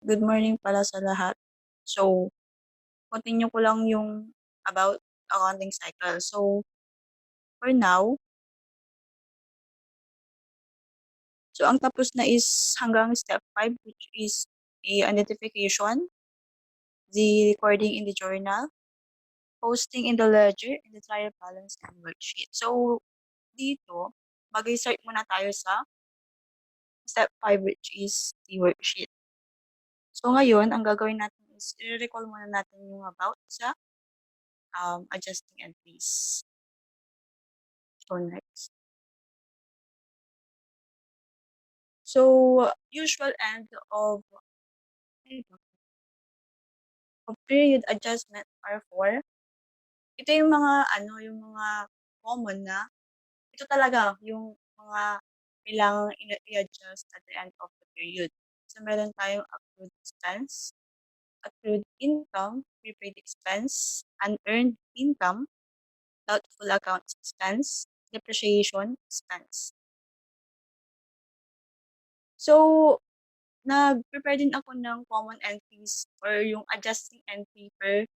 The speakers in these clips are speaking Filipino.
Good morning pala sa lahat. So, continue ko lang yung about accounting cycle. So, for now, ang tapos na is hanggang step 5, which is the identification, the recording in the journal, posting in the ledger, and the trial balance and worksheet. So, dito, mag-start muna tayo sa step 5, which is the worksheet. So, ngayon, ang gagawin natin is i-recall muna natin yung about sa adjusting entries. So, next. So, usual end of period adjustment are for, ito yung mga yung mga common na, ito talaga yung mga kailangang i-adjust at the end of the period. So, meron tayong accrued expense, accrued income, prepaid expense, unearned income, doubtful accounts expense, depreciation expense. So, nag-prepare din ako ng common entries or yung adjusting entry per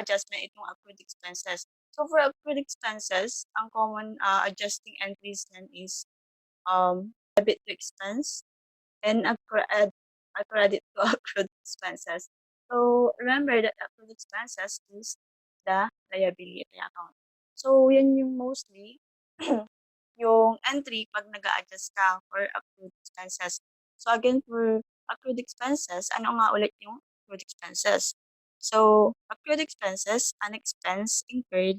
adjustment itong accrued expenses. So for accrued expenses, ang common adjusting entries nan is debit to expense and a credit to accrued expenses. So remember that accrued expenses is the liability account. So yan yung mostly yung entry pag nag-a-adjust ka for accrued expenses. So again, for accrued expenses, ano nga ulit yung accrued expenses? So, accrued expenses, an expense incurred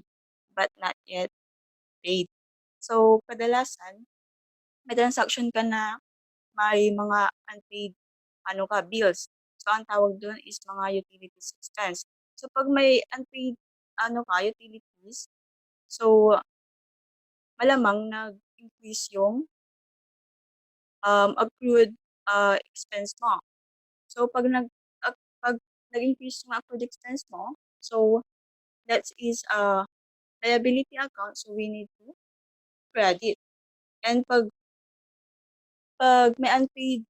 but not yet paid. So, kadalasan, may transaction ka na may mga unpaid bills. So, ang tawag doon is mga utilities expense. So, pag may unpaid utilities, so malamang nag-increase yung accrued expense mo. So, pag nag-increase yung accrued expense mo, so that is liability account, so we need to credit. And pag may unpaid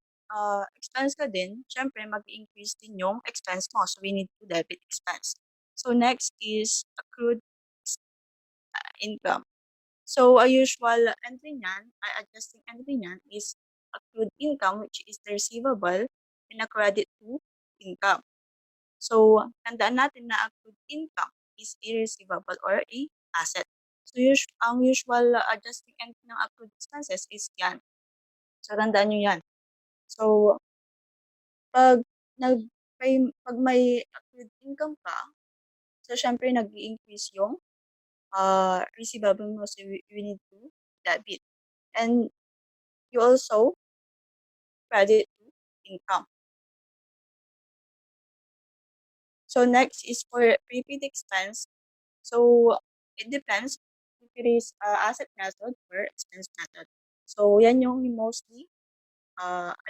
expense ka din, syempre mag-increase din yung expense mo, so we need to debit expense. So next is accrued income. So a usual entry niyan, adjusting entry niyan is accrued income, which is the receivable, and a credit to income. So, tandaan natin na accrued income is a receivable or a asset. So, ang usual adjusting entry ng accrued expenses is yan. So, tandaan nyo yan. So, pag nag pag may accrued income ka, so syempre nag-i-increase yung receivable mo, so we need to debit. And you also credit to income. So next is for prepaid expense. So it depends if it is asset method or expense method. So yan yung mostly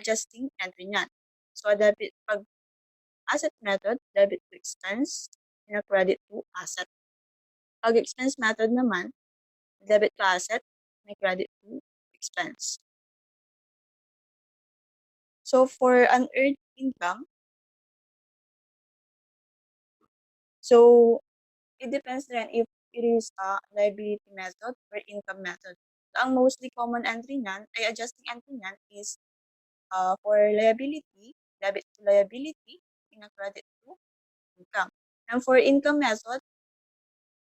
adjusting entry niyan. So pag asset method, debit to expense, and credit to asset. Pag expense method naman, debit to asset, may credit to expense. So for unearned income, so it depends then if it is a liability method or income method. So, ang mostly common entry niyan, ay adjusting entry niyan is for liability, debit to liability, and credit to income. And for income method,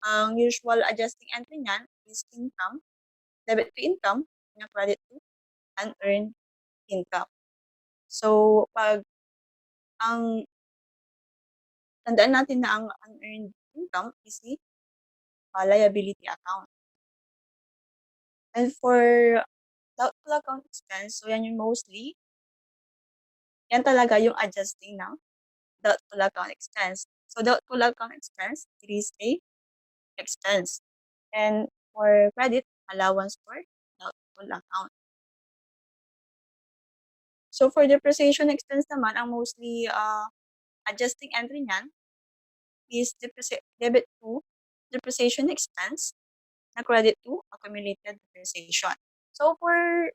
ang usual adjusting entry niyan is income, debit to income, and credit to unearned income. So, ang tandaan natin na ang unearned income is the liability account. And for doubtful account expense, so yan yung mostly, yan talaga yung adjusting ng doubtful account expense. So, doubtful account expense, it is a expense. And for credit, allowance for doubtful account. So, for depreciation expense naman, ang mostly adjusting entry niyan is debit to depreciation expense na credit to accumulated depreciation. So, for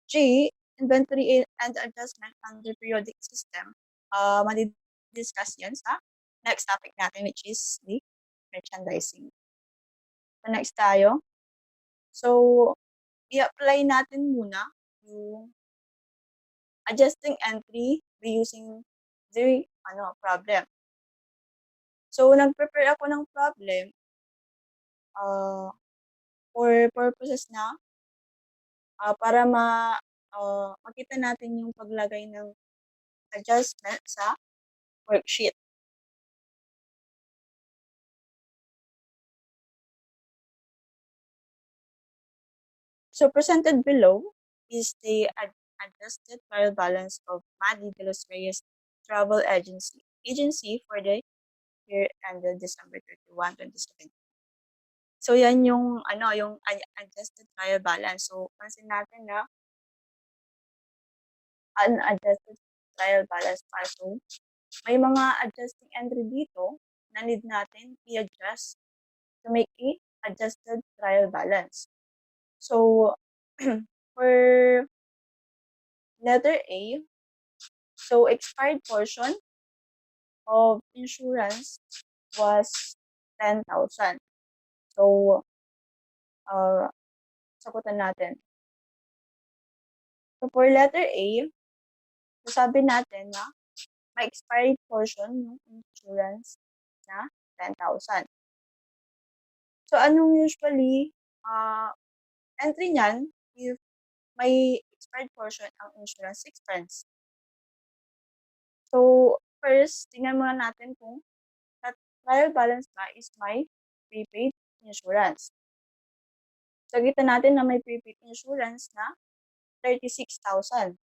G, inventory and adjustment under periodic system, madi-discuss yan sa next topic natin, which is the merchandising. So, next tayo. So, i-apply natin muna yung adjusting entry using the problem. So, nag-prepare ako ng problem for purposes na para makita natin yung paglagay ng adjustment sa worksheet. So, presented below is the adjusted trial balance of Madi de los Reyes Travel Agency for the year ended December 31, 2017. So, yan yung, yung adjusted trial balance. So, pansin natin na unadjusted trial balance pa. So, may mga adjusting entry dito na need natin i-adjust to make a adjusted trial balance. So, for letter A, so expired portion of insurance was 10,000. So, sagutan natin. So, for letter A, sabi natin na may expired portion ng insurance na 10,000. So, anong usually entry niyan if may expired portion ang insurance expense? So, first, tingnan muna natin kung trial balance ba is may prepaid insurance. So, kita natin na may prepaid insurance na 36,000.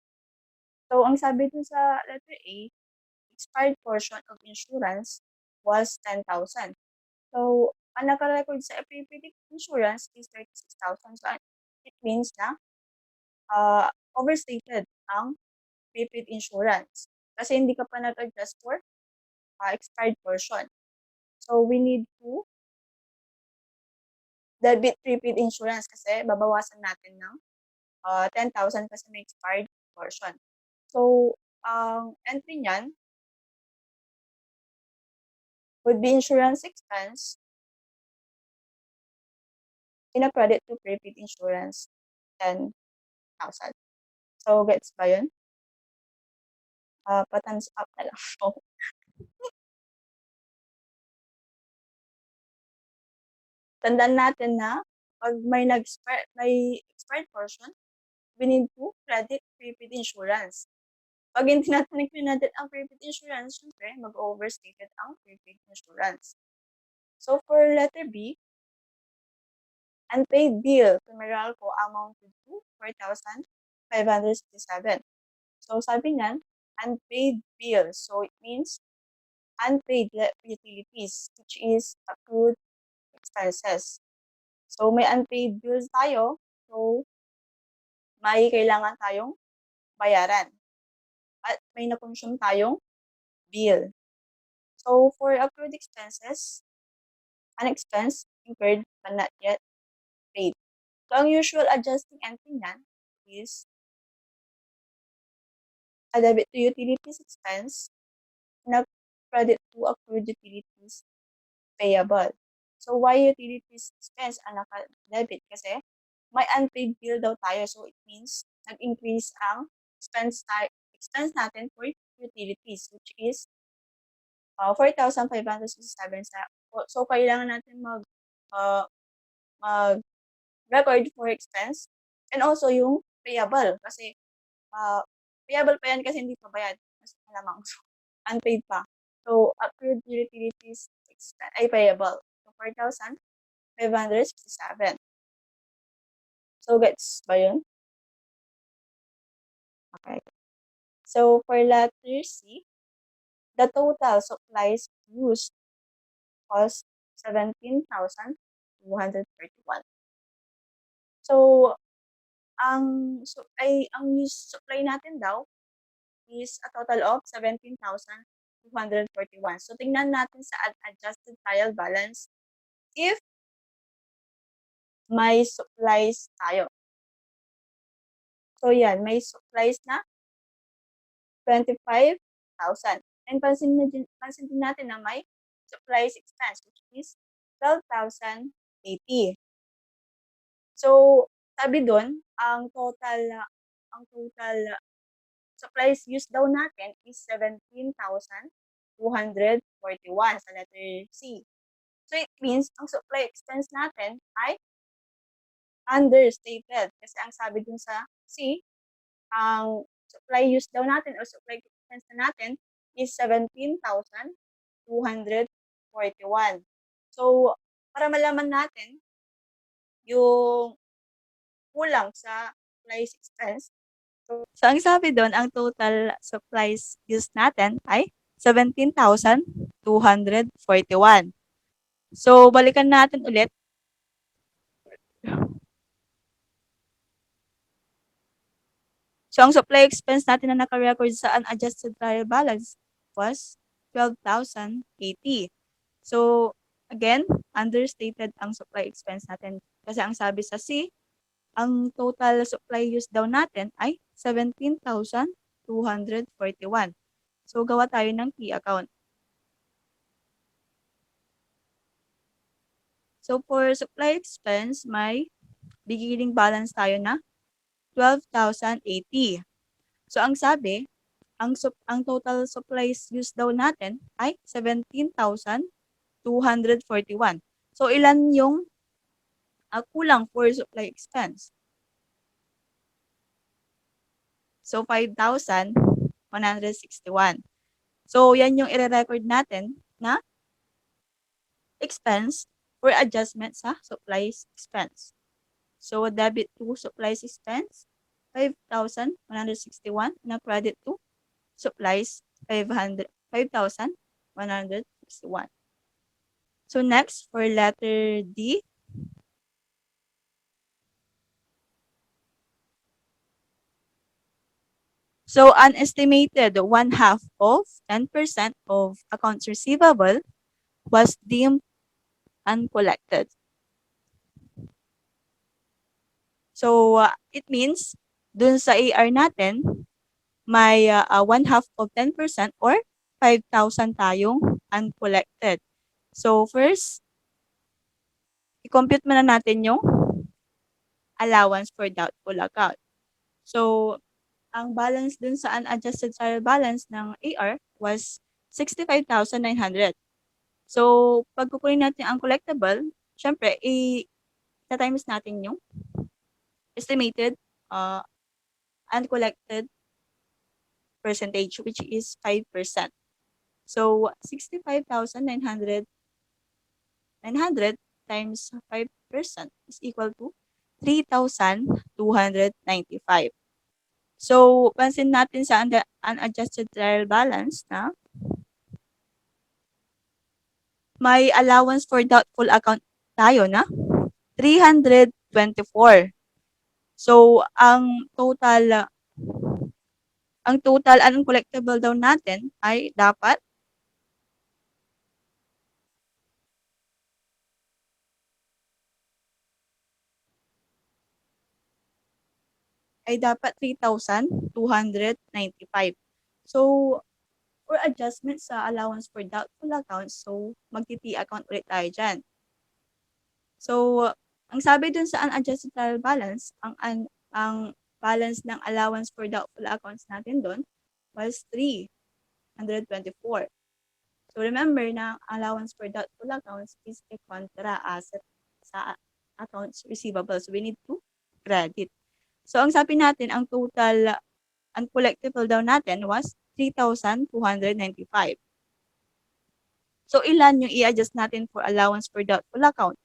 So, ang sabi dun sa letter A, expired portion of insurance was 10,000. So, ang naka-record sa prepaid insurance is 36,000. So, it means na overstated ang prepaid insurance. Kasi hindi ka pa nag-adjust for expired portion. So, we need to debit prepaid insurance kasi babawasan natin ng 10,000 kasi may expired portion. So, ang entry niyan would be insurance expense in a credit to prepaid insurance 10,000. So, gets ba yun? Pa-thumbs up na lang po. Tandaan natin na pag may expired portion, we need to credit prepaid insurance. Pag hindi natin nag-credit ang prepaid insurance, syempre, mag-overstated ang prepaid insurance. So, for letter B, unpaid bill to Meralco amounted to 4,567. So, sabi niyan, unpaid bill. So, it means unpaid utilities, which is accrued expenses. So, may unpaid bills tayo. So, may kailangan tayong bayaran. At may na-consume tayong bill. So, for accrued expenses, an expense incurred but not yet paid. So, ang usual adjusting entry niyan is a debit to utilities expense na credit to accrued utilities payable. So, why utilities expense ang naka-debit? Kasi may unpaid bill daw tayo. So, it means nag-increase ang expense natin for utilities, which is 4,567. So, kailangan natin mag-record for expense and also yung payable. Kasi payable pa yan kasi hindi pa bayad. Mas malamang. Unpaid pa. So, accrued utilities ay payable. So, 4,567. So, gets ba yun? Okay. So, for letter C, the total supplies used was 17,231. So, ang supply natin daw is a total of 17,241. So, tingnan natin sa adjusted trial balance if may supplies tayo. So yan, may supplies na 25,000. And pansin din natin na may supplies expense which is 12,080. So, sabi dun, ang total supplies used daw natin is 17,241 sa letter C. So, it means ang supply expense natin ay understated. Kasi ang sabi dun sa C, ang supply use daw natin or supply expense na natin is 17,241. So, para malaman natin yung kulang sa supplies expense. So, ang sabi doon, ang total supplies used natin ay 17,241. So, balikan natin ulit. So, ang supply expense natin na naka-record sa unadjusted trial balance was 12,080. So, again, understated ang supply expense natin. Kasi ang sabi sa C, ang total supply use daw natin ay 17,241. So, gawa tayo ng key account. So, for supply expense, may beginning balance tayo na 12,080. So, ang sabi, ang total supplies used daw natin ay 17,241. So, ilan yung kulang for supply expense? So, 5,161. So, yan yung i-record natin na expense for adjustment sa supplies expense. So, debit to supplies expense, 5,161 na credit to supplies, 5,161. So, next, for letter D, so an estimated 1/2 of 10% of accounts receivable was deemed uncollected. So, it means, dun sa AR natin, may 1/2 of 10% or 5,000 tayong uncollected. So, first, i-compute muna natin yung allowance for doubtful account. So, ang balance dun sa unadjusted trial balance ng AR was 65,900. So, pag kukunin natin ang collectible, syempre, i-times natin yung estimated uncollected percentage, which is 5%. So, 65,900 times 5% is equal to 3,295. So, pansin natin sa unadjusted trial balance na may allowance for doubtful account tayo na 324. So, ang total uncollectible daw natin ay dapat 3,295. So, for adjustment sa allowance for doubtful accounts, so magti-T account ulit tayo dyan. So, ang sabi dun sa unadjusted trial balance, ang balance ng allowance for doubtful accounts natin dun was 324. So, remember na allowance for doubtful accounts is a contra asset sa accounts receivable. So, we need to credit. So, ang sabi natin, ang total uncollectible daw natin was 3,295. So, ilan yung i-adjust natin for allowance for doubtful account?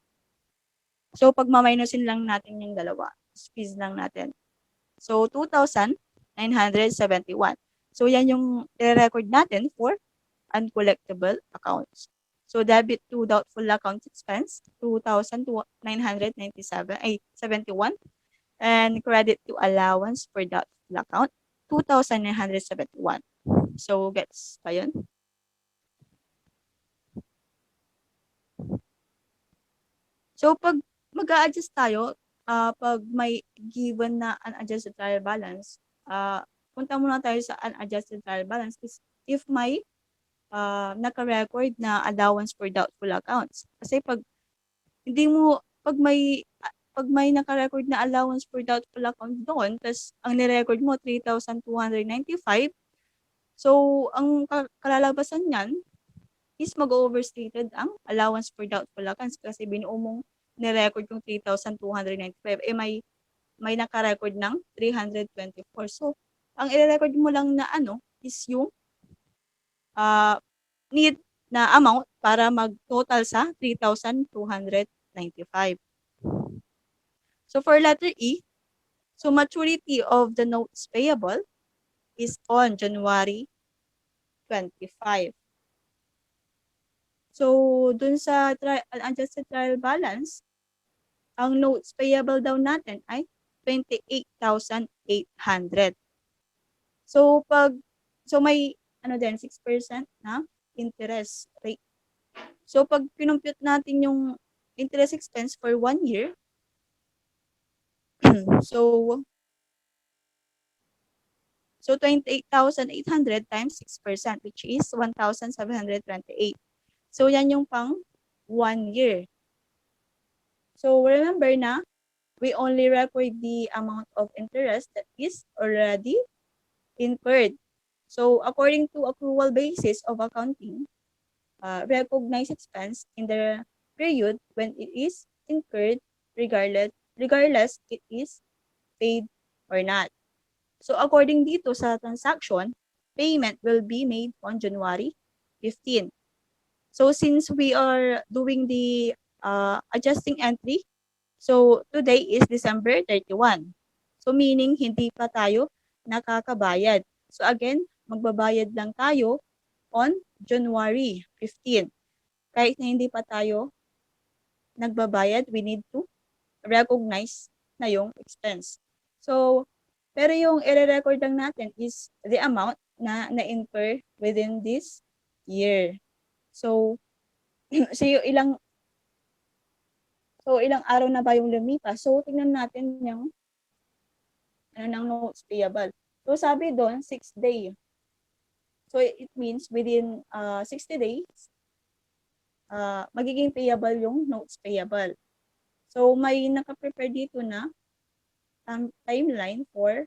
So, pag maminusin lang natin yung dalawa, squeeze lang natin. So, 2,971. So, yan yung i-record natin for uncollectible accounts. So, debit to doubtful accounts expense, 2,971. And credit to allowance for doubtful account, 2,971. So, gets ba yun? So, pag mag-a-adjust tayo, 'pag may given na unadjusted trial balance, punta muna tayo sa unadjusted trial balance is if may, naka-record na allowance for doubtful accounts. Kasi 'pag hindi mo 'pag may naka-record na allowance for doubtful accounts doon ta's ang ni-record mo 3,295, so ang kalalabasan niyan is mag-o-overstated ang allowance for doubtful accounts kasi binuo mong ni-record yung 3,295, eh, may naka-record ng 324. So, ang ire-record mo lang na ano is yung, ah, need na amount para mag-total sa 3,295. So, for letter E, so maturity of the notes payable is on January 25. So, dun sa unadjusted trial balance, ang notes payable daw natin ay 28,800. So, may ano din, 6% na interest rate. So, pag kinompute natin yung interest expense for 1 year, so, 28,800 times 6%, which is 1,728. So, yan yung pang 1 year. So, remember na, we only record the amount of interest that is already incurred. So, according to accrual basis of accounting, recognize expense in the period when it is incurred regardless it is paid or not. So, according dito sa transaction, payment will be made on January 15. So, since we are doing the adjusting entry, so today is December 31. So, meaning hindi pa tayo nakakabayad. So, again, magbabayad lang tayo on January 15. Kahit na hindi pa tayo nagbabayad, we need to recognize na yung expense. So, pero yung i-record lang natin is the amount na na-incur within this year. So, so ilang araw na ba yung lumipas? So, tingnan natin yung ng notes payable. So, sabi doon, 6 day. So, it means within 60 days, magiging payable yung notes payable. So, may naka-prepare dito na timeline for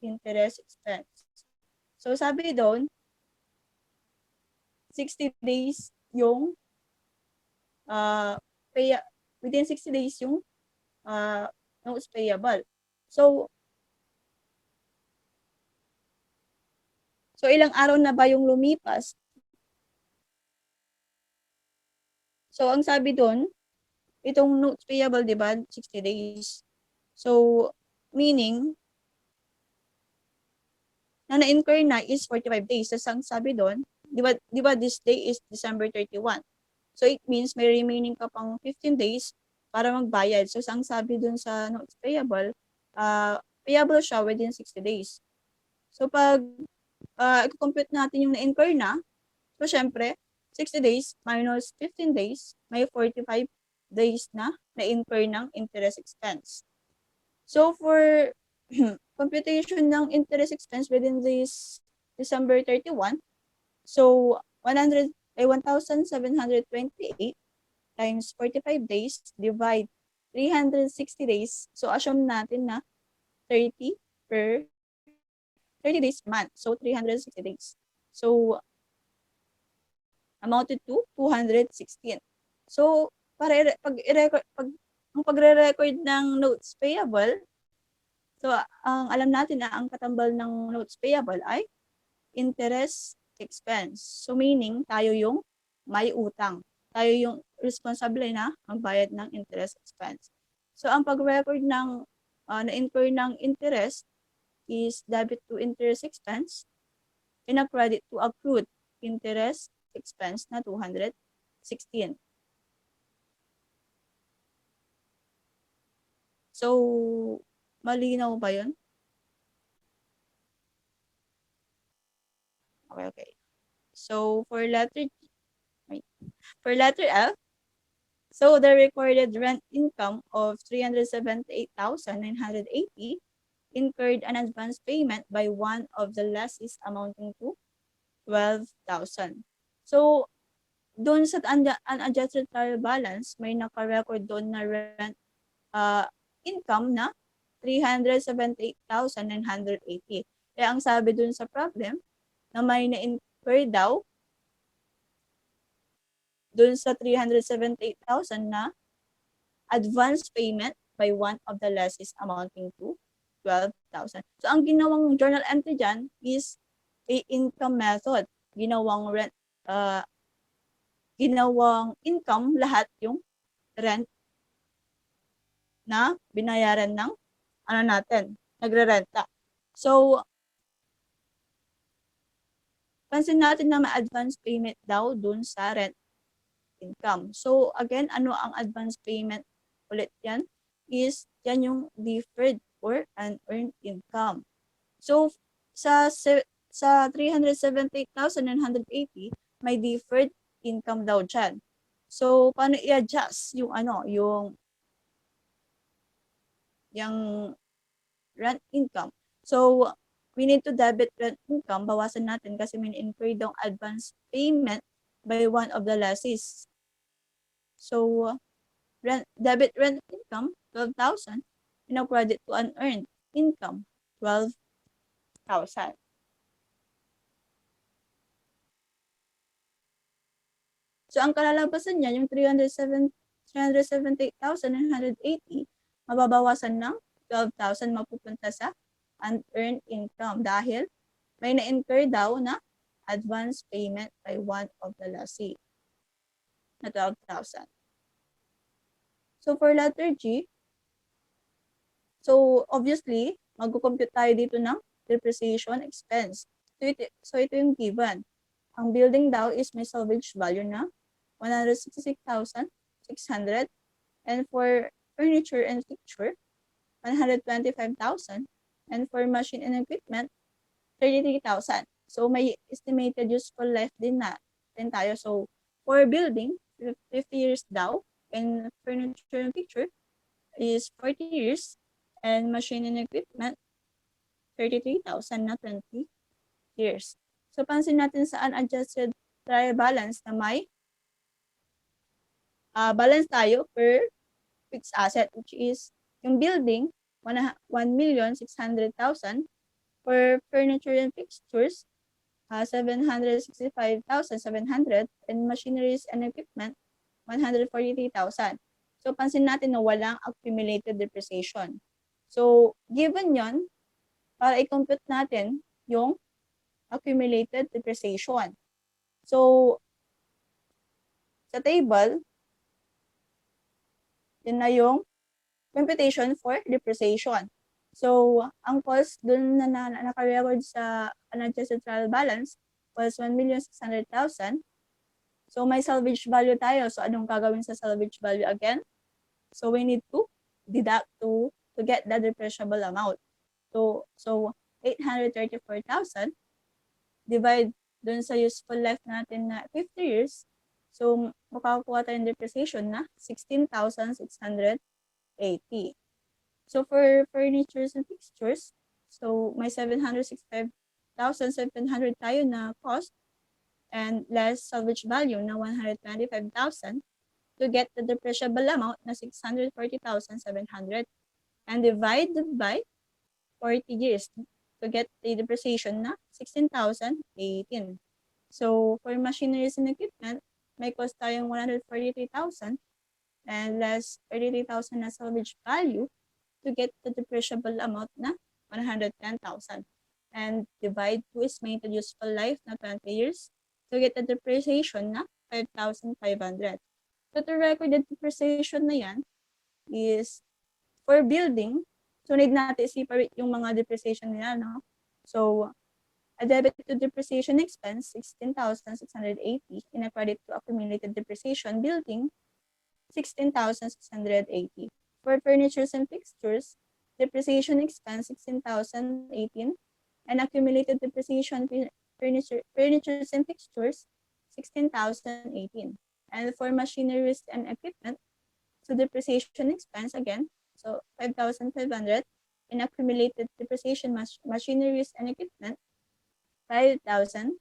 interest expense. So, sabi doon, 60 days yung within 60 days yung notes payable. So, ilang araw na ba yung lumipas? So, ang sabi doon, itong notes payable, di ba, 60 days. So, meaning, na na-incur na is 45 days. So, ang sabi doon, di ba this day is December 31. So, it means may remaining ka pang 15 days para magbayad. So, ang sabi doon sa notes payable, payable siya within 60 days. So, pag i-compute natin yung na-incur na, so, syempre, 60 days minus 15 days, may 45 days na na-incur ng interest expense. So, for computation ng interest expense within this December 31, so 1,728 times 45 days divide 360 days. So, assume natin na 30 per 30 days month. So, 360 days. So, amounted to 216. So, ang pagre-record ng notes payable, so, ang alam natin na ang katambal ng notes payable ay interest expense. So, meaning, tayo yung may utang. Tayo yung responsable na magbayad ng interest expense. So, ang pag-record ng na-incur ng interest is debit to interest expense and a credit to accrued interest expense na 216. So, malinaw ba yun? Okay. So, for letter F, So the recorded rent income of 378,980 incurred an advance payment by one of the lessees amounting to 12,000. So doon sa unadjusted trial balance, may naka-record doon na rent income na 378,980. Kaya ang sabi doon sa problem, na may na-incur daw doon sa 378,000 na advance payment by one of the lessees amounting to 12,000. So ang ginawang journal entry dyan is a income method. Ginawang income lahat yung rent na binayaran ng nagre-renta. So, pansin natin na may advance payment daw dun sa rent income. So, again, ano ang advance payment ulit yan? Yan yung deferred or unearned income. So, sa 378,980, may deferred income daw dyan. So, paano i-adjust yung rent income? So, we need to debit rent income. Bawasan natin kasi may incur daw advance payment by one of the lessees. So, debit rent income, 12,000. Credit to unearned income, 12,000. So, ang kalalabasan niya, yung 378,980, mababawasan ng 12,000 mapupunta sa unearned income dahil may na-incur daw na advance payment by one of the lessee na 12,000. So, for letter G, so obviously, mag-compute tayo dito ng depreciation expense. So, ito yung given. Ang building daw is may salvage value na 166,600, and for furniture and fixture, 125,000, and for machine and equipment, 33,000. So may estimated useful life din tayo. So for building, 50 years daw, and furniture and fixture is 40 years, and machine and equipment, 33,000 na 20 years. So pansin natin sa unadjusted trial balance na may balance tayo per fixed asset, which is yung building, 1,600,000, for furniture and fixtures, 765,700, and machineries and equipment, 143,000. So, pansin natin na walang accumulated depreciation. So, given yon, para i-compute natin yung accumulated depreciation. So, sa table, yun na yung computation for depreciation. So, ang cost dun na naka-record sa unadjusted trial balance was 1,600,000. So, may salvage value tayo. So, anong gagawin sa salvage value again? So, we need to deduct to get the depreciable amount. So 834,000 divide dun sa useful life natin na 50 years. So, makakuha tayo ng depreciation na 16,680. So, for furnitures and fixtures, so may 765,700 tayo na cost and less salvage value na 125,000 to get the depreciable amount na 640,700 and divided by 40 years to get the depreciation na 16,018. So, for machineries and equipment, may cost tayong 143,000 and less 33,000 na salvage value to get the depreciable amount na 110,000 and divide to estimated useful life na 20 years to get the depreciation na 5,500. So, to record the depreciation na yan is for building, so need natin separate yung mga depreciation nila, no? So, a debit to depreciation expense, 16,680, and a credit to accumulated depreciation building, 16,680. For furnitures and fixtures, depreciation expense, 16,018, and accumulated depreciation furnitures and fixtures, 16,018. And for machineries and equipment, so depreciation expense again, so 5,500. In accumulated depreciation machineries and equipment, 5,500.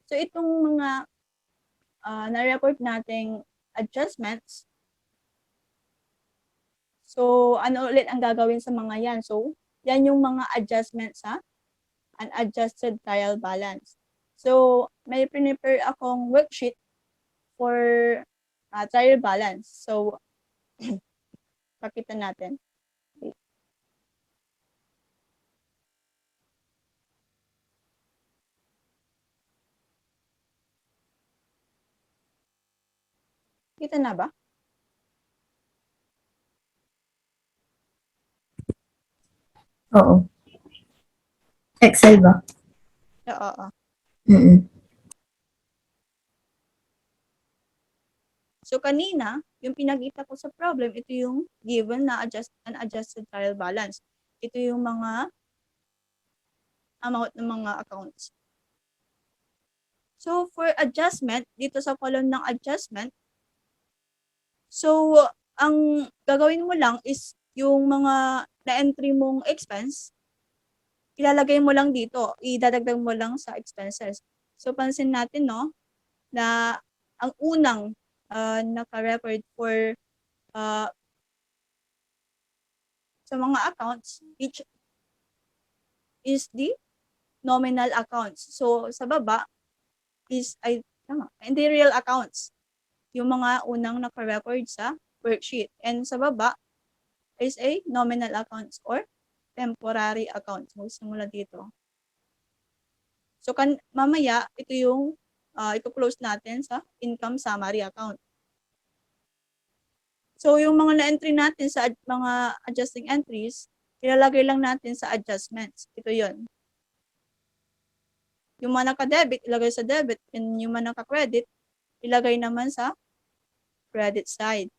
So itong mga na-report nating adjustments, so ano ulit ang gagawin sa mga yan? So yan yung mga adjustments sa unadjusted trial balance. So may prepare akong worksheet for trial balance. So pakita natin. Kita na ba? Oo. Excel ba? Oo. Mm. So kanina, yung pinakita ko sa problem, ito yung given na unadjusted trial balance. Ito yung mga amount ng mga accounts. So for adjustment, dito sa column ng adjustment, so ang gagawin mo lang is yung mga na-entry mong expense, ilalagay mo lang dito, idadagdag mo lang sa expenses. So pansin natin, no, na ang unang naka-record for sa mga accounts, each is the nominal accounts. So sa baba is, hindi real accounts. Yung mga unang naka-record sa worksheet. And sa baba is a nominal accounts or temporary accounts. Magsimula dito. So mamaya, ito yung ito-close natin sa income summary account. So yung mga na-entry natin sa mga adjusting entries, ilalagay lang natin sa adjustments. Ito yon. Yung mga naka-debit, ilagay sa debit. And yung mga naka-credit, ilagay naman sa credit side.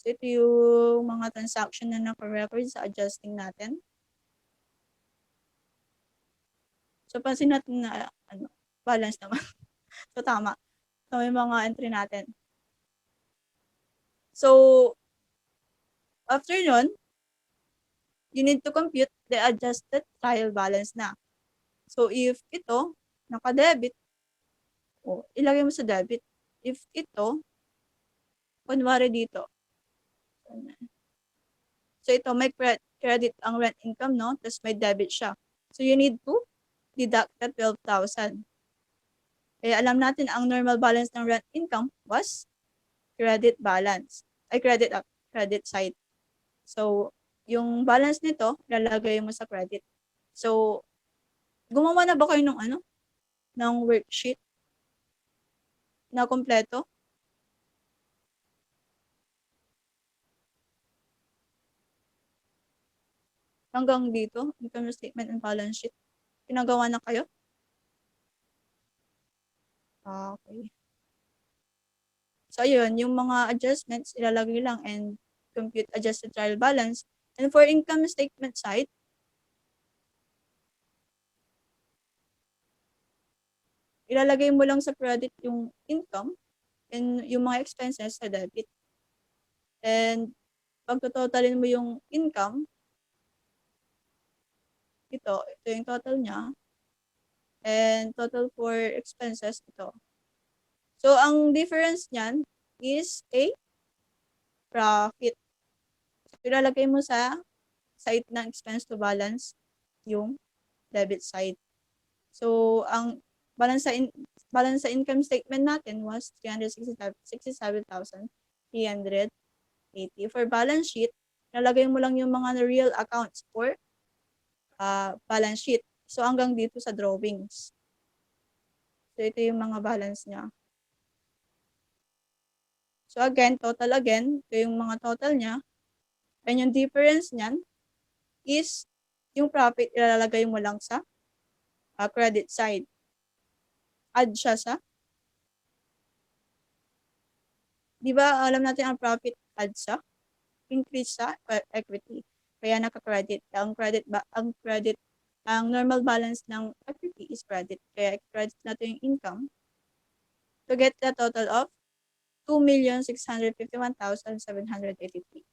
So ito yung mga transaction na naka-record sa adjusting natin. So pansin natin na balance naman. So tama. So yung mga entry natin. So after nun, you need to compute the adjusted trial balance na. So if ito, naka-debit, ilagay mo sa debit. If ito, kunwari dito. So ito, may credit ang rent income, no? Tapos may debit siya. So you need to deduct the 12,000. Kaya alam natin ang normal balance ng rent income was credit balance. Ay, credit side. So, yung balance nito, lalagay mo sa credit. So, gumawa na ba kayo ng worksheet na kompleto? Hanggang dito, income statement and balance sheet. Pinagawa na kayo? Okay. So, ayun, yung mga adjustments, ilalagay lang and compute adjusted trial balance. And for income statement side, ilalagay mo lang sa credit yung income and yung mga expenses sa debit. And pag totalin mo yung income, ito yung total niya. And total for expenses, ito. So, ang difference niyan is a profit. So, ilalagay mo sa side ng expense to balance yung debit side. So, ang balance sa income statement natin was 367,380. For balance sheet, nalagay mo lang yung mga real accounts for balance sheet. So, hanggang dito sa drawings. So, ito yung mga balance niya. So, again, total again. Ito yung mga total niya. And yung difference niyan is yung profit ilalagay mo lang sa credit side. Add siya sa, di ba alam natin ang profit add sa increase sa equity. Kaya naka-credit. Ang normal balance ng equity is credit. Kaya credit natin yung income. to get the total of 2,651,783.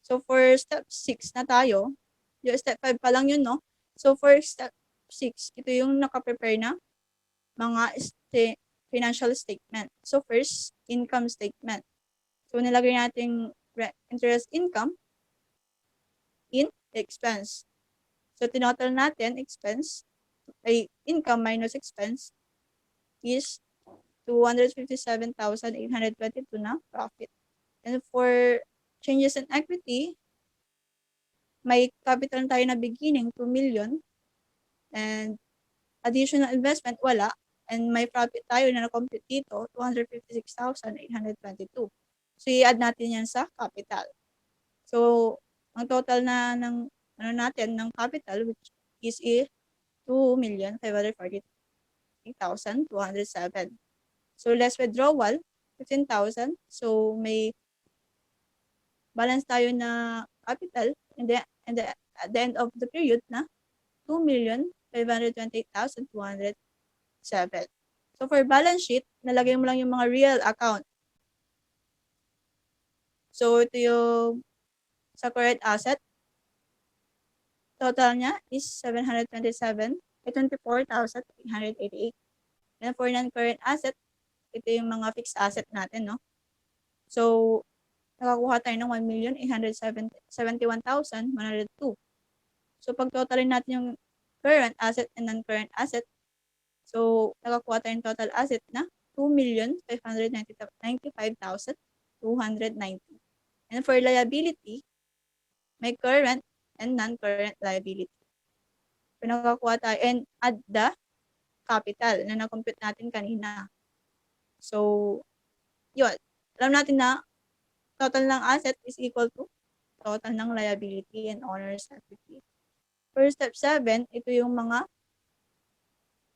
So, for step 6 na tayo. Yung step 5 pa lang yun, no? So, for step 6, ito yung nakaprepare na mga financial statement. So, first, income statement. So, nilagay natin interest income in expense. So, tinotal natin expense, ay income minus expense is 257,822 na profit. And for changes in equity, may capital tayo na beginning, 2 million. And additional investment, wala. And may profit tayo na na-compute dito, 256,822. So, i-add natin yan sa capital. So, ang total na ng natin ng capital, which is 2,543,207. So, less withdrawal, 15,000. So, may balance tayo na capital at the end of the period na 2,528,207. So, for balance sheet, nalagay mo lang yung mga real account. So, ito yung sa current asset. Total niya is 24,888. And for non-current asset, ito yung mga fixed asset natin, no? So, nakakuha tayo ng 1,871,102. So, pag totalin natin yung current asset and non-current asset, so, nakakuha tayo ng total asset na 2,595,290. And for liability, may current and non-current liability. So, nakakuha tayo and add the capital na na-compute natin kanina. So, yun. Alam natin na total ng asset is equal to total ng liability and owner's equity. For step 7, ito yung mga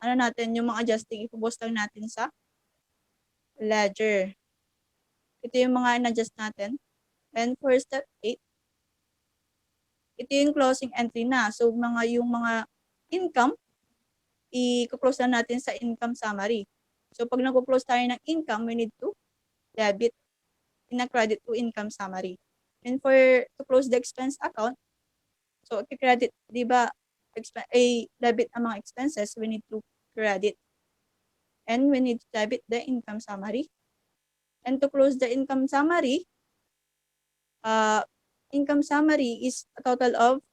yung mga adjusting, ipopost lang natin sa ledger. Ito yung mga in-adjust natin. And for step 8, ito yung closing entry na. So, yung mga income, i-close na natin sa income summary. So, pag nag-close tayo ng income, we need to debit in a credit to income summary. And for to close the expense account, so, i-credit, di ba, debit ang mga expenses, we need to credit. And we need to debit the income summary. And to close the income summary is a total of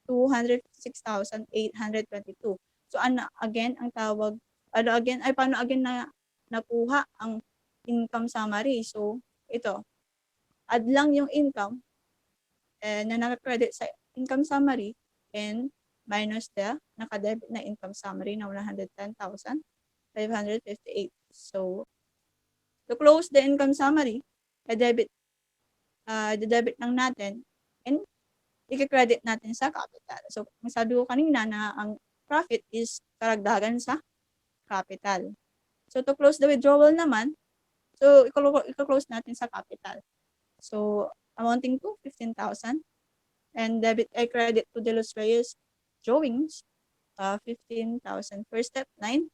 206,822. So again, ang tawag paano again na nakuha ang income summary? So ito, add lang yung income na naka-credit sa income summary and minus the naka-debit na income summary na 110,558. So to close the income summary, debit lang natin and i-credit natin sa capital. So, sabi ko kanina na ang profit is karagdagan sa capital. So, to close the withdrawal naman, so, i-close natin sa capital. So, amounting to 15,000 and credit to De Los Reyes drawings, 15,000. For step 9,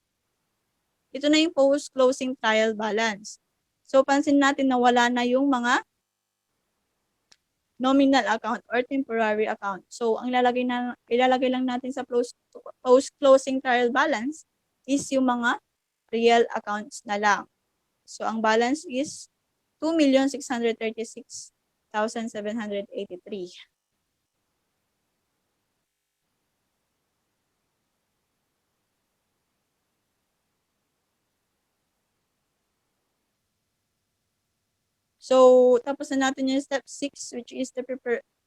ito na yung post-closing trial balance. So, pansin natin na wala na yung mga nominal account or temporary account. So, ang ilalagay lang natin sa post-closing trial balance is yung mga real accounts na lang. So, ang balance is 2,636,783. So, tapos na natin yung step 6, which is the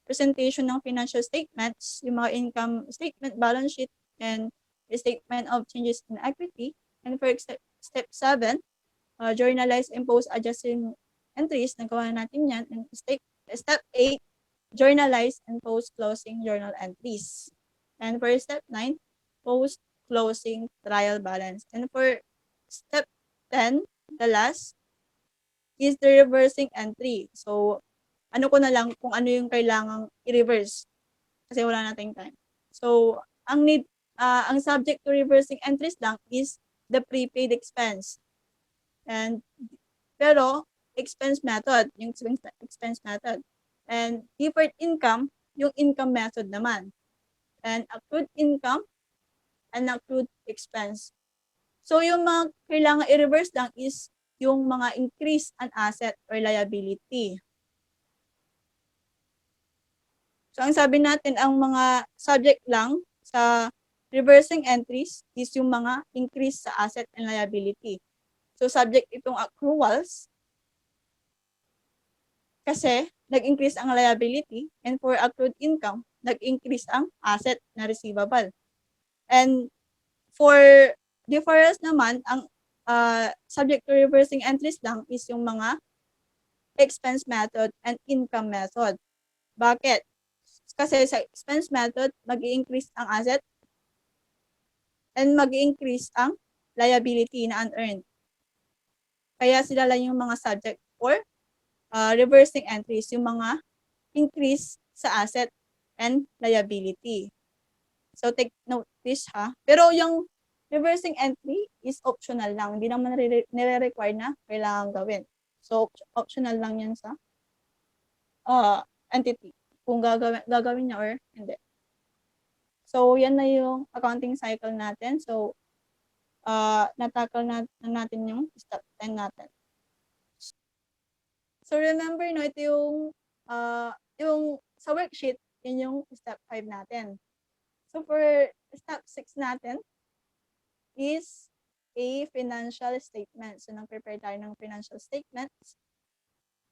presentation ng financial statements, yung mga income statement, balance sheet, and the statement of changes in equity. And for step 7, journalize and post adjusting entries, nagawa natin yan. And step 8, journalize and post closing journal entries. And for step 9, post closing trial balance. And for step 10, the last, is the reversing entry. So, ano ko na lang kung ano yung kailangang i-reverse kasi wala nating time. So, ang subject to reversing entries lang is the prepaid expense. And pero expense method, yung expense method. And deferred income, yung income method naman. And accrued income and accrued expense. So yung mga kailangan i-reverse lang is yung mga increase an asset or liability. So ang sabi natin, ang mga subject lang sa reversing entries is yung mga increase sa asset and liability. So subject itong accruals kasi nag-increase ang liability, and for accrued income, nag-increase ang asset na receivable. And for deferrals naman, ang subject to reversing entries lang is yung mga expense method and income method. Bakit? Kasi sa expense method, mag-i-increase ang asset and mag-i-increase ang liability na unearned. Kaya sila lang yung mga subject for reversing entries, yung mga increase sa asset and liability. So take note this ha. Pero yung reversing entry is optional lang. Hindi naman nire-require na kailangan gawin. So optional lang yan sa entity kung gagawin niya or hindi. So yan na yung accounting cycle natin. So natakal natin yung step 10 natin. So remember no, ito yung sa worksheet, yun yung step 5 natin. So for step 6 natin is a financial statement. So nag-prepare tayo ng financial statements,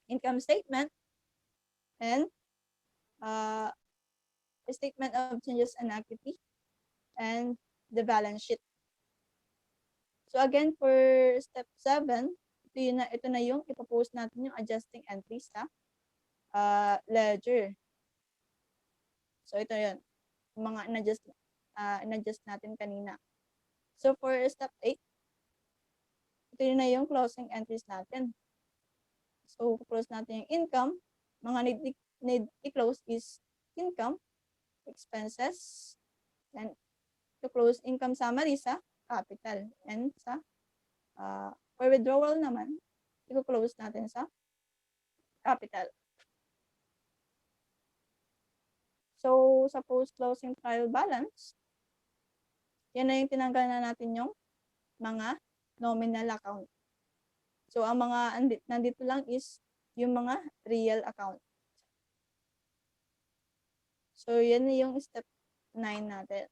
income statement, and statement of changes in equity, and the balance sheet. So again, for step 7, ito na yung ipopost natin yung adjusting entries sa ledger. So ito yun, yung mga in-adjust natin kanina. So for step 8, ito na yung closing entries natin. So close natin yung income. Mga need i-close is income, expenses, and to close income summary sa capital, and sa for withdrawal naman, i-close natin sa capital. So sa post-closing trial balance, yan na yung tinanggal na natin yung mga nominal account. So ang mga nandito lang is yung mga real account. So yan na yung step 9 natin.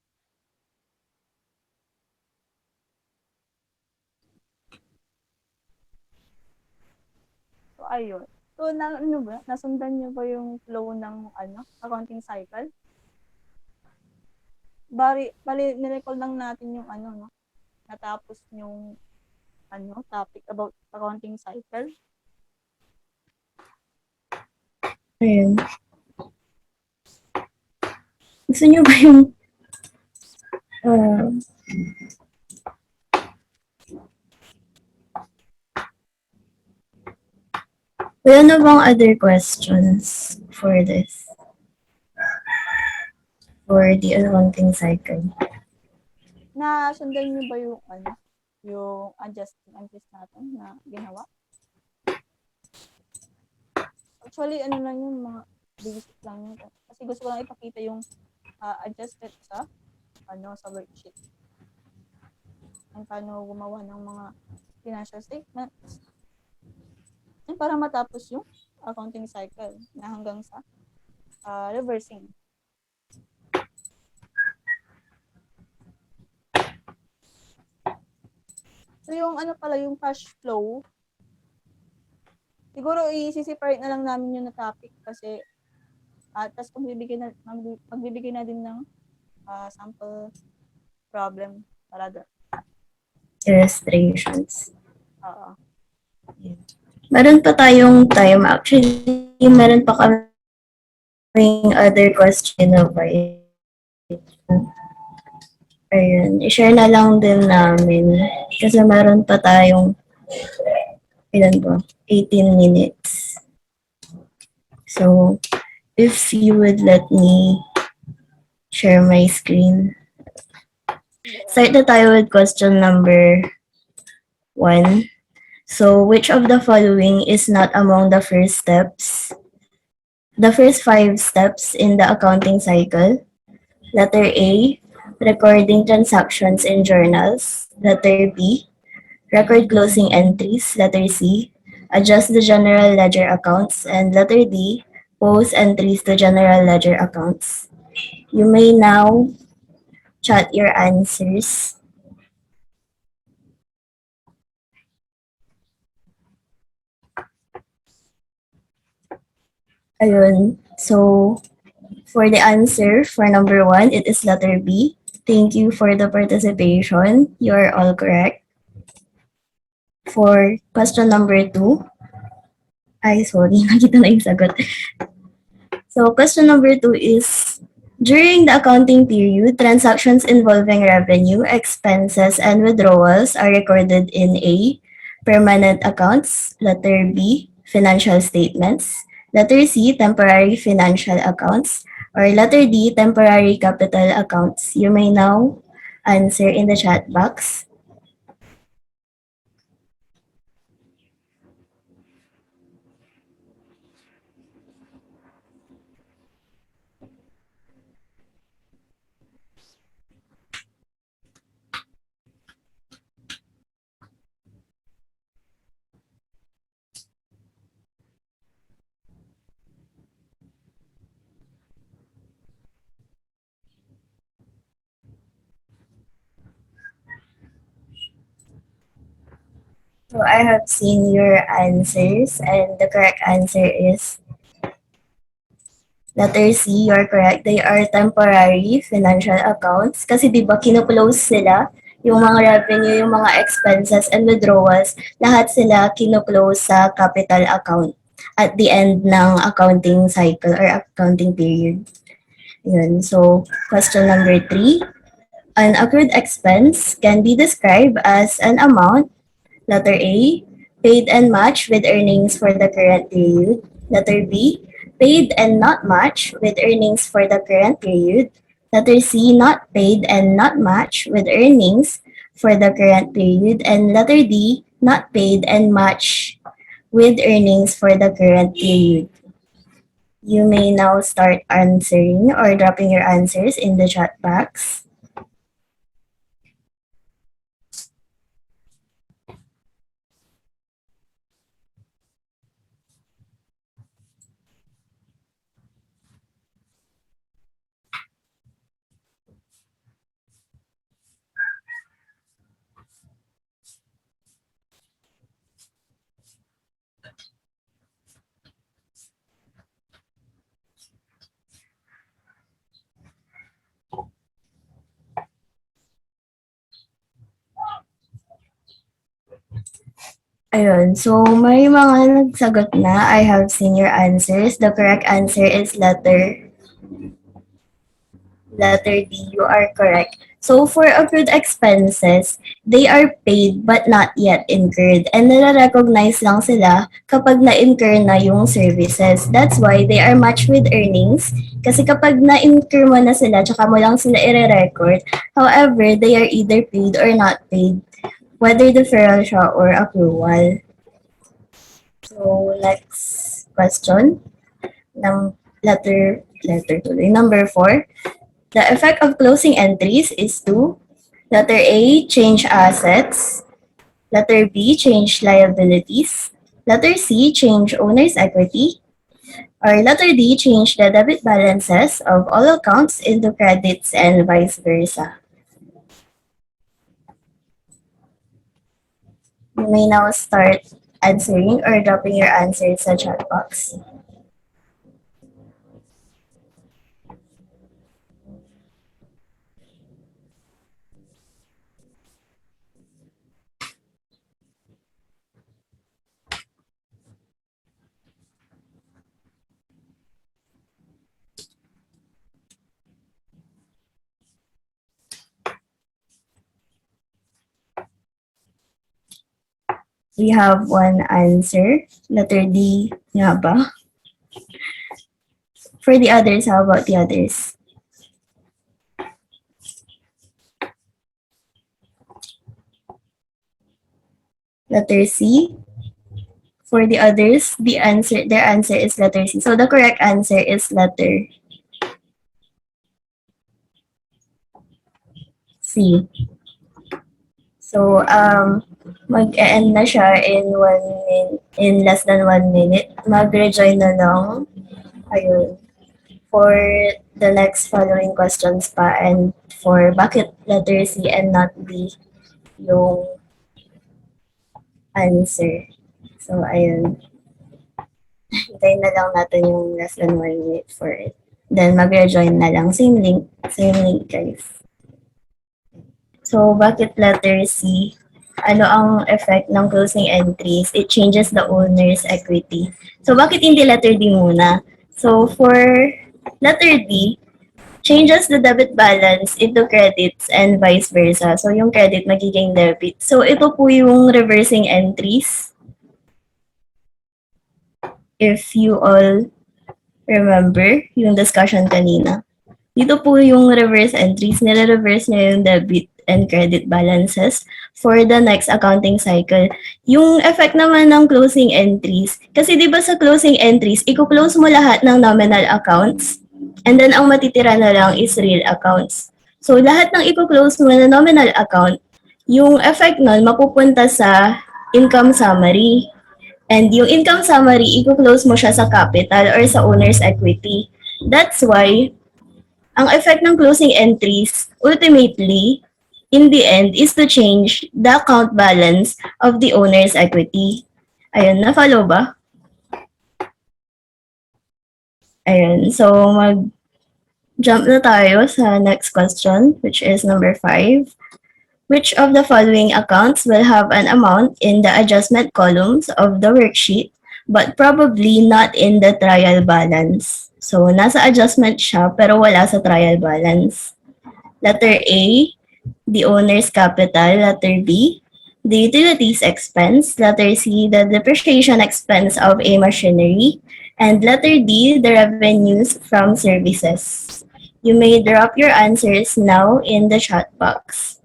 So ayun. So nasundan niyo ba yung flow ng accounting cycle? Bali nirecall lang natin yung no, natapos yung topic about accounting cycle. Ayun. Gusto niyo ba yung wala na bang other questions for this? For the accounting cycle? Nasundan niyo ba yung yung adjusting entries natin na ginawa? Actually, lang yung mga basic lang yun. Kasi gusto ko lang ipakita yung adjusted sa sa worksheet. Ang paano gumawa ng mga financial statements. And para matapos yung accounting cycle na hanggang sa reversing. So yung pala yung cash flow, siguro i-separate na lang namin yung na topic kasi tapos magbibigay na din ng sample problem para doon. Illustrations. Oo. Meron pa tayong time. Actually, meron pa kaming other question na ba? Ayun, i-share na lang din namin. Kasi meron pa tayong, ilan ba? 18 minutes. So, if you would let me share my screen. Start na tayo with question number 1. So, which of the following is not among the first 5 steps in the accounting cycle? Letter A, recording transactions in journals. Letter B, record closing entries. Letter C, adjust the general ledger accounts. And letter D, post entries to general ledger accounts. You may now chat your answers. Ayun. So, for the answer for number 1, it is letter B. Thank you for the participation. You are all correct. For question number 2, ay sorry, nakita na yung sagot. So question number 2 is, during the accounting period, transactions involving revenue, expenses, and withdrawals are recorded in A, permanent accounts, letter B, financial statements, letter C, temporary financial accounts, or letter D, temporary capital accounts. You may now answer in the chat box. So I have seen your answers, and the correct answer is letter C, you're correct. They are temporary financial accounts. Kasi di ba kino-close sila, yung mga revenue, yung mga expenses and withdrawals, lahat sila kino-close sa capital account at the end ng accounting cycle or accounting period. Yun. So, question number 3. An accrued expense can be described as an amount. Letter A, paid and matched with earnings for the current period. Letter B, paid and not matched with earnings for the current period. Letter C, not paid and not matched with earnings for the current period. And letter D, not paid and matched with earnings for the current period. You may now start answering or dropping your answers in the chat box. Ayun, so may mga nagsagot na. I have seen your answers. The correct answer is letter D. You are correct. So for accrued expenses, they are paid but not yet incurred. And nare-recognize lang sila kapag na-incur na yung services. That's why they are matched with earnings. Kasi kapag na-incur mo na sila, tsaka mo lang sila i-record. However, they are either paid or not paid. Whether deferral siya or accrual. So, next question. Letter tuloy. Number 4. The effect of closing entries is to letter A, change assets. Letter B, change liabilities. Letter C, change owner's equity. Or letter D, change the debit balances of all accounts into credits and vice versa. You may now start answering or dropping your answers sa chat box. We have one answer. Letter D nga ba? For the others, how about the others? Letter C. For the others, their answer is letter C. So the correct answer is letter C. So, mag-e-end na siya in less than 1 minute. Mag-rejoin na lang. Ayun. For the next following questions pa and for bakit letter C and not B yung answer. So, ayun. Hintayin na lang natin yung less than 1 minute for it. Then, mag-rejoin na lang. Same link. Same link, guys. So, bakit letter C? Ano ang effect ng closing entries? It changes the owner's equity. So, bakit hindi letter D muna? So, for letter D, changes the debit balance into credits and vice versa. So, yung credit magiging debit. So, ito po yung reversing entries. If you all remember yung discussion kanina. Dito po yung reverse entries. Nire-reverse niya yung debit and credit balances for the next accounting cycle. Yung effect naman ng closing entries, kasi di ba sa closing entries, i-close mo lahat ng nominal accounts and then ang matitira na lang is real accounts. So lahat ng i-close mo na nominal account, yung effect nun mapupunta sa income summary. And yung income summary, i-close mo siya sa capital or sa owner's equity. That's why ang effect ng closing entries, ultimately, in the end, is to change the account balance of the owner's equity. Ayun, na-follow ba? Ayun, so mag-jump na tayo sa next question, which is number 5. Which of the following accounts will have an amount in the adjustment columns of the worksheet, but probably not in the trial balance? So, nasa adjustment siya, pero wala sa trial balance. Letter A, the owner's capital. Letter B, the utilities expense. Letter C, the depreciation expense of a machinery. And letter D, the revenues from services. You may drop your answers now in the chat box.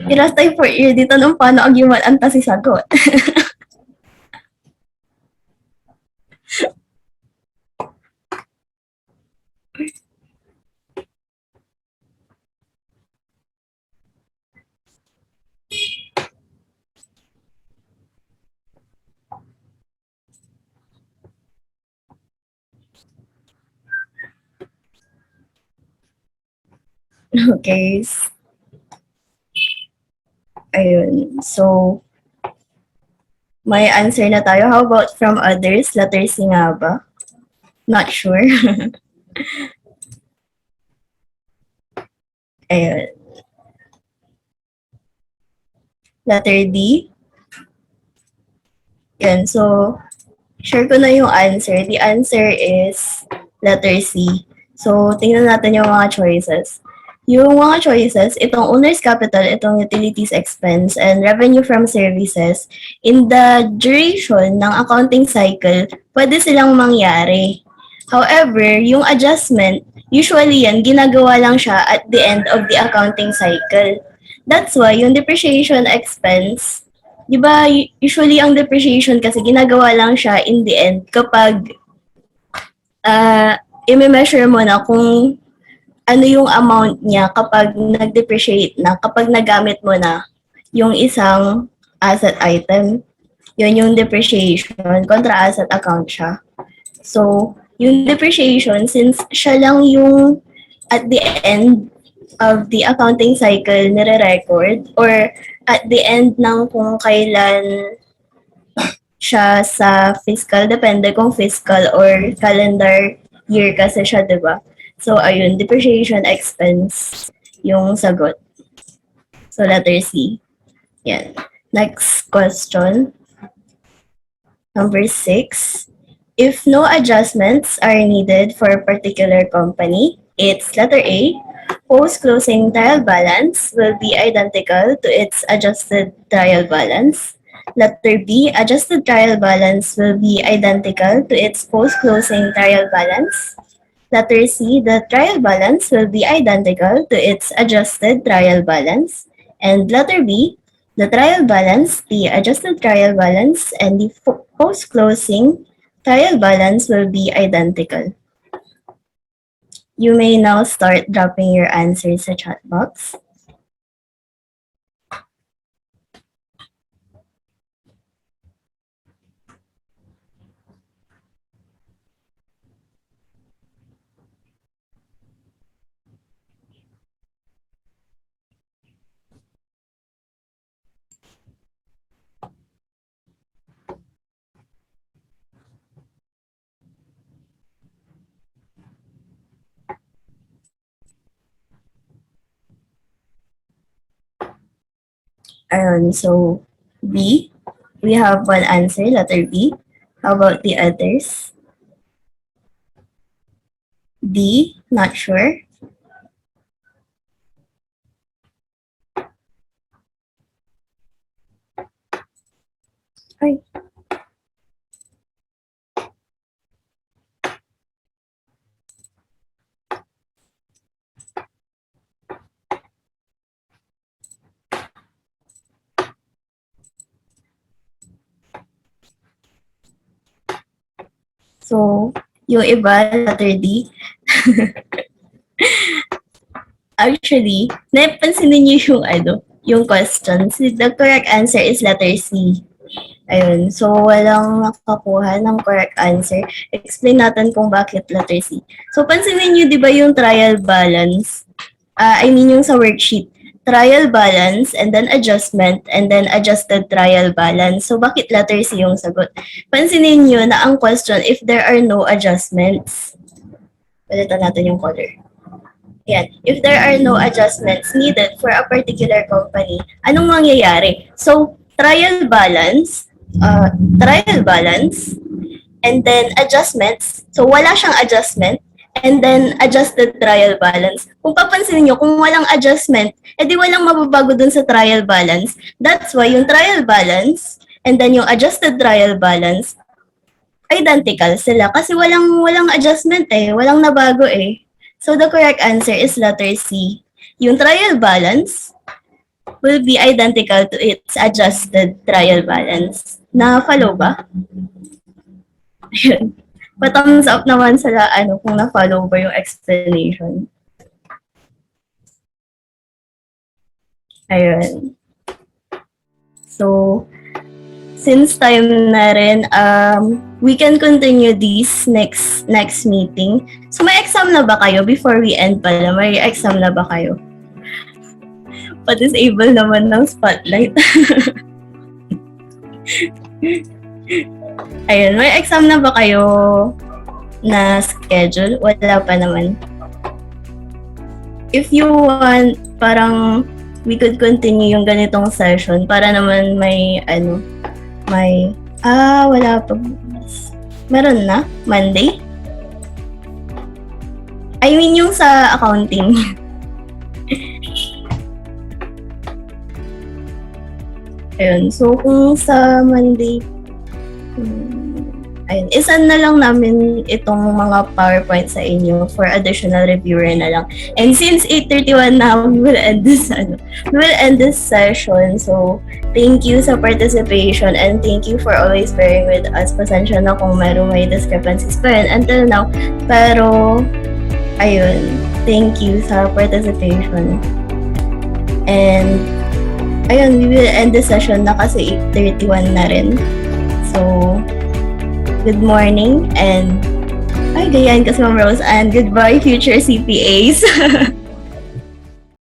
Iras tayo for ear dito nung paano ang yuman anta si sagot. Okay. Ayun. So, may answer na tayo. How about from others? Letter C nga ba? Not sure. Ayun. Letter D. Yan. So, share ko na yung answer. The answer is letter C. So, tingnan natin yung mga choices. Yung mga choices, itong owner's capital, itong utilities expense, and revenue from services, in the duration ng accounting cycle, pwede silang mangyari. However, yung adjustment, usually yan, ginagawa lang siya at the end of the accounting cycle. That's why, yung depreciation expense, di ba, usually ang depreciation kasi ginagawa lang siya in the end kapag i-measure mo na kung ano yung amount niya kapag nag-depreciate na, kapag nagamit mo na yung isang asset item. Yun yung depreciation, contra asset account siya. So, yung depreciation, since siya lang yung at the end of the accounting cycle nire-record or at the end ng kung kailan siya sa fiscal, depende kung fiscal or calendar year kasi siya, di ba? So, ayun, depreciation expense yung sagot. So letter C. Yan. Next question, number 6. If no adjustments are needed for a particular company, it's letter A. Post-closing trial balance will be identical to its adjusted trial balance. Letter B. Adjusted trial balance will be identical to its post-closing trial balance. Letter C, the trial balance will be identical to its adjusted trial balance. And letter B, the trial balance, the adjusted trial balance, and the post-closing trial balance will be identical. You may now start dropping your answers sa chat box. So B, we have one answer, letter B. How about the others? D, not sure. Ay. So, yung iba, letter D. Actually, napansin niyo yung yung questions. The correct answer is letter C. Ayun. So, walang nakakuha ng correct answer. Explain natin kung bakit letter C. So, pansinin niyo, di ba yung trial balance? I mean yung sa worksheet. Trial balance, and then adjustment, and then adjusted trial balance. So, bakit letter C yung sagot? Pansinin niyo na ang question, if there are no adjustments. Palitan natin yung color. Yan. If there are no adjustments needed for a particular company, anong mangyayari? So, trial balance, and then adjustments. So, wala siyang adjustment, and then adjusted trial balance. Kung papansinin nyo, kung walang adjustment, edi walang mababago dun sa trial balance. That's why yung trial balance, and then yung adjusted trial balance, identical sila. Kasi walang adjustment walang nabago So, the correct answer is letter C. Yung trial balance will be identical to its adjusted trial balance. Na-follow ba? Ayun. Pa-thumbs up naman sa kung na-follow ba yung explanation. Ayun. So, since time na rin, we can continue this next meeting. So, may exam na ba kayo? Before we end pala, may exam na ba kayo? Pa-disable naman ng spotlight. Ayun, may exam na ba kayo na schedule? Wala pa naman. If you want, parang we could continue yung ganitong session para naman wala pa. Meron na? Monday? I mean yung sa accounting. Ayun, so kung sa Monday, ayun, isan na lang namin itong mga PowerPoint sa inyo for additional reviewer na lang. And since 8:31 na, we will end this session. So, thank you sa participation and thank you for always bearing with us. Pasensya na kung may discrepancies pa rin until now. Pero, ayun, thank you sa participation. And, ayun, we will end the session na kasi 8:31 na rin. So, good morning and ay, gayan kasi Ma'am Rose and goodbye future CPAs.